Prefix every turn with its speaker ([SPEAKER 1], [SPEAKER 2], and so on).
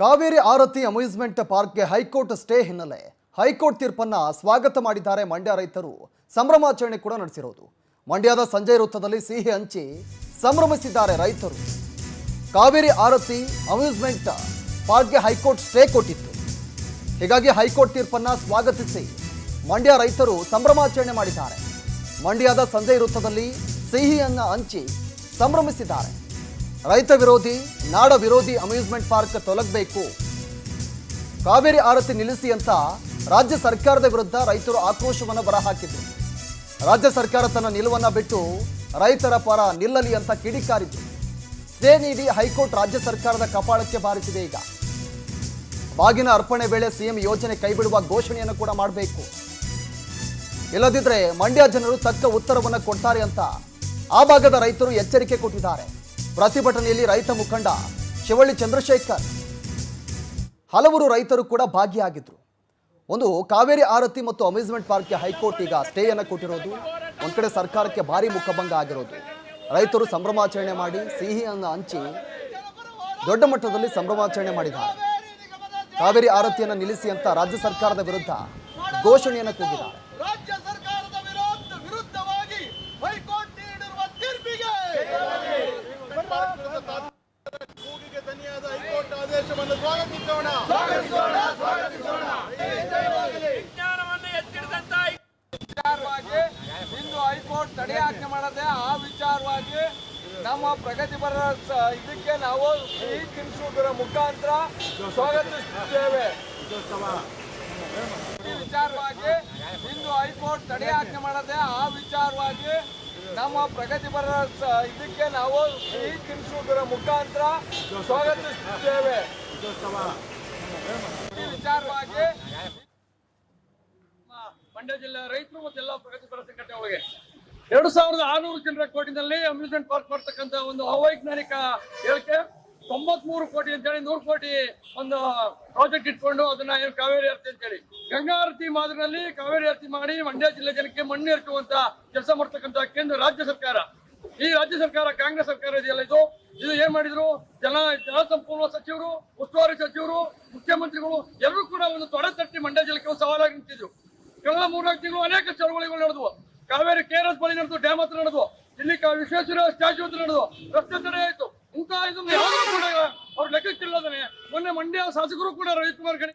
[SPEAKER 1] ಕಾವೇರಿ ಆರತಿ amusement ಪಾರ್ಕ್ಗೆ high court stay ಹಿನ್ನೆಲೆ high court ತೀರ್ಪನ್ನು ಸ್ವಾಗತ ಮಾಡಿದ್ದಾರೆ ಮಂಡ್ಯ ರೈತರು. ಸಂಭ್ರಮಾಚರಣೆ ಕೂಡ ನಡೆಸಿರೋದು. ಮಂಡ್ಯದ ಸಂಜಯ್ ವೃತ್ತದಲ್ಲಿ ಸಿಹಿ ಹಂಚಿ ಸಂಭ್ರಮಿಸಿದ್ದಾರೆ ರೈತರು. ಕಾವೇರಿ ಆರತಿ ಅಮ್ಯೂಸ್ಮೆಂಟ್ ಪಾರ್ಕ್ಗೆ ಹೈಕೋರ್ಟ್ ಸ್ಟೇ ಕೊಟ್ಟಿತ್ತು. ಹೀಗಾಗಿ ಹೈಕೋರ್ಟ್ ತೀರ್ಪನ್ನು ಸ್ವಾಗತಿಸಿ ಮಂಡ್ಯ ರೈತರು ಸಂಭ್ರಮಾಚರಣೆ ಮಾಡಿದ್ದಾರೆ. ಮಂಡ್ಯದ ಸಂಜಯ್ ವೃತ್ತದಲ್ಲಿ ಸಿಹಿಯನ್ನು ಹಂಚಿ ಸಂಭ್ರಮಿಸಿದ್ದಾರೆ. ರೈತ ವಿರೋಧಿ ನಾಡ ವಿರೋಧಿ ಅಮ್ಯೂಸ್ಮೆಂಟ್ ಪಾರ್ಕ್ ತೊಲಗಬೇಕು, ಕಾವೇರಿ ಆರತಿ ನಿಲ್ಲಿಸಿ ಅಂತ ರಾಜ್ಯ ಸರ್ಕಾರದ ವಿರುದ್ಧ ರೈತರು ಆಕ್ರೋಶವನ್ನು ಬರಹಾಕಿದ್ರು. ರಾಜ್ಯ ಸರ್ಕಾರ ತನ್ನ ನಿಲುವನ್ನು ಬಿಟ್ಟು ರೈತರ ಪರ ನಿಲ್ಲಲಿ ಅಂತ ಕಿಡಿಕಾರಿದ್ರು. ಸ್ಟೇ ನೀಡಿ ಹೈಕೋರ್ಟ್ ರಾಜ್ಯ ಸರ್ಕಾರದ ಕಪಾಳಕ್ಕೆ ಬಾರಿಸಿದೆ. ಈಗ ಬಾಗಿನ ಅರ್ಪಣೆ ವೇಳೆ ಸಿಎಂ ಯೋಜನೆ ಕೈಬಿಡುವ ಘೋಷಣೆಯನ್ನು ಕೂಡ ಮಾಡಬೇಕು, ಇಲ್ಲದಿದ್ದರೆ ಮಂಡ್ಯ ಜನರು ತಕ್ಕ ಉತ್ತರವನ್ನು ಕೊಡ್ತಾರೆ ಅಂತ ಆ ಭಾಗದ ರೈತರು ಎಚ್ಚರಿಕೆ ಕೊಟ್ಟಿದ್ದಾರೆ. ಪ್ರತಿಭಟನೆಯಲ್ಲಿ ರೈತ ಮುಖಂಡ ಶಿವಳ್ಳಿ ಚಂದ್ರಶೇಖರ್ ಹಲವರು ರೈತರು ಕೂಡ ಭಾಗಿಯಾಗಿದ್ರು. ಒಂದು ಕಾವೇರಿ ಆರತಿ ಮತ್ತು ಅಮ್ಯೂಸ್ಮೆಂಟ್ ಪಾರ್ಕ್ಗೆ ಹೈಕೋರ್ಟ್ ಈಗ ಸ್ಟೇಯನ್ನು ಕೊಟ್ಟಿರೋದು, ಒಂದ್ ಕಡೆ ಸರ್ಕಾರಕ್ಕೆ ಭಾರಿ ಮುಖಭಂಗ ಆಗಿರೋದು. ರೈತರು ಸಂಭ್ರಮಾಚರಣೆ ಮಾಡಿ ಸಿಹಿಯನ್ನು ಹಂಚಿ ದೊಡ್ಡ ಮಟ್ಟದಲ್ಲಿ ಸಂಭ್ರಮಾಚರಣೆ ಮಾಡಿದ್ದಾರೆ. ಕಾವೇರಿ ಆರತಿಯನ್ನು ನಿಲ್ಲಿಸಿ ಅಂತ ರಾಜ್ಯ ಸರ್ಕಾರದ ವಿರುದ್ಧ ಘೋಷಣೆಯನ್ನು ಕೂಗಿದ್ದಾರೆ.
[SPEAKER 2] ಆದೇಶವನ್ನು ಸ್ವಾಗತಿಸೋಣ. ವಿಚಾರವಾಗಿ ಇಂದು ಹೈಕೋರ್ಟ್ ತಡೆಯಾಜ್ಞೆ ಮಾಡದೆ ಆ ವಿಚಾರವಾಗಿ ನಮ್ಮ ಪ್ರಗತಿಪರ ಇದಕ್ಕೆ ನಾವು ಸಿಹಿ ತಿನಿಸುವುದರ ಮುಖಾಂತರ ಸ್ವಾಗತಿಸುತ್ತೇವೆ. ಈ ವಿಚಾರವಾಗಿ ಇಂದು ಹೈಕೋರ್ಟ್ ತಡೆಯಾಜ್ಞೆ ಮಾಡದೆ ಆ ವಿಚಾರವಾಗಿ ನಮ್ಮ ಪ್ರಗತಿಪರ ಇದಕ್ಕೆ ನಾವು ಸಿಹಿ ತಿನಿಸುವುದರ ಮುಖಾಂತರ ಸ್ವಾಗತಿಸುತ್ತೇವೆ. ಈ ವಿಚಾರವಾಗಿ
[SPEAKER 3] ಮಂಡ್ಯ ಜಿಲ್ಲೆ ರೈತರು ಮತ್ತು ಎಲ್ಲ ಪ್ರಗತಿಪರ ಸಂಘಟನೆಗಳಿಗೆ 2600 ಚಿಲ್ಲರೆ ಕೋಟಿನಲ್ಲಿ ಅಮ್ಯೂಸ್ಮೆಂಟ್ ಪಾರ್ಕ್ ಬರ್ತಕ್ಕಂಥ ಒಂದು ಅವೈಜ್ಞಾನಿಕ ಹೇಳಿಕೆ. 93 ಕೋಟಿ ಅಂತೇಳಿ 100 ಕೋಟಿ ಒಂದು ಪ್ರಾಜೆಕ್ಟ್ ಇಟ್ಕೊಂಡು ಅದನ್ನ ಏನು ಕಾವೇರಿ ಆರತಿ ಅಂತೇಳಿ ಗಂಗಾ ಆರತಿ ಮಾದರಿನಲ್ಲಿ ಕಾವೇರಿ ಆರತಿ ಮಾಡಿ ಮಂಡ್ಯ ಜಿಲ್ಲೆ ಜನಕ್ಕೆ ಮಣ್ಣು ಎರಚುವಂತ ಕೆಲಸ ಮಾಡ್ತಕ್ಕಂಥ ಕೇಂದ್ರ ರಾಜ್ಯ ಸರ್ಕಾರ, ಈ ರಾಜ್ಯ ಸರ್ಕಾರ ಕಾಂಗ್ರೆಸ್ ಸರ್ಕಾರ ಇದೆಯಲ್ಲ, ಇದು ಏನ್ ಮಾಡಿದ್ರು? ಜಲಸಂಪನ್ಮೂಲ ಸಚಿವರು, ಉಸ್ತುವಾರಿ ಸಚಿವರು, ಮುಖ್ಯಮಂತ್ರಿಗಳು ಎಲ್ಲರೂ ಕೂಡ ಒಂದು ತೊಡೆ ತಟ್ಟಿ ಮಂಡ್ಯ ಜಿಲ್ಲೆಗೆ ಒಂದು ಸವಾಲಾಗಿ ನಿಂತಿದ್ರು. ಕಳೆದ 3-4 ತಿಂಗಳು ಅನೇಕ ಚಳವಳಿಗಳು ನಡೆದವು. ಕಾವೇರಿ KRS ಬಳಿ ನಡೆದು, ಡ್ಯಾಮ್ ಹತ್ರ ನಡೆದು, ಇಲ್ಲಿ ವಿಶ್ವೇಶ್ವರ ಸ್ಟ್ಯಾಚ್ಯೂ ಹತ್ರ ನಡೆದು, ರಸ್ತೆ ತಡೆ ಆಯ್ತು. ಇಂತಹ ಇದನ್ನು ಯಾವುದೂ ಕೂಡ ಅವ್ರ ಲೆಕ್ಕಕ್ಕಿಲ್ಲದನೆ ಮೊನ್ನೆ ಮಂಡ್ಯ ಶಾಸಕರು ಕೂಡ ರವಿಕುಮಾರ್ ಗಣಿ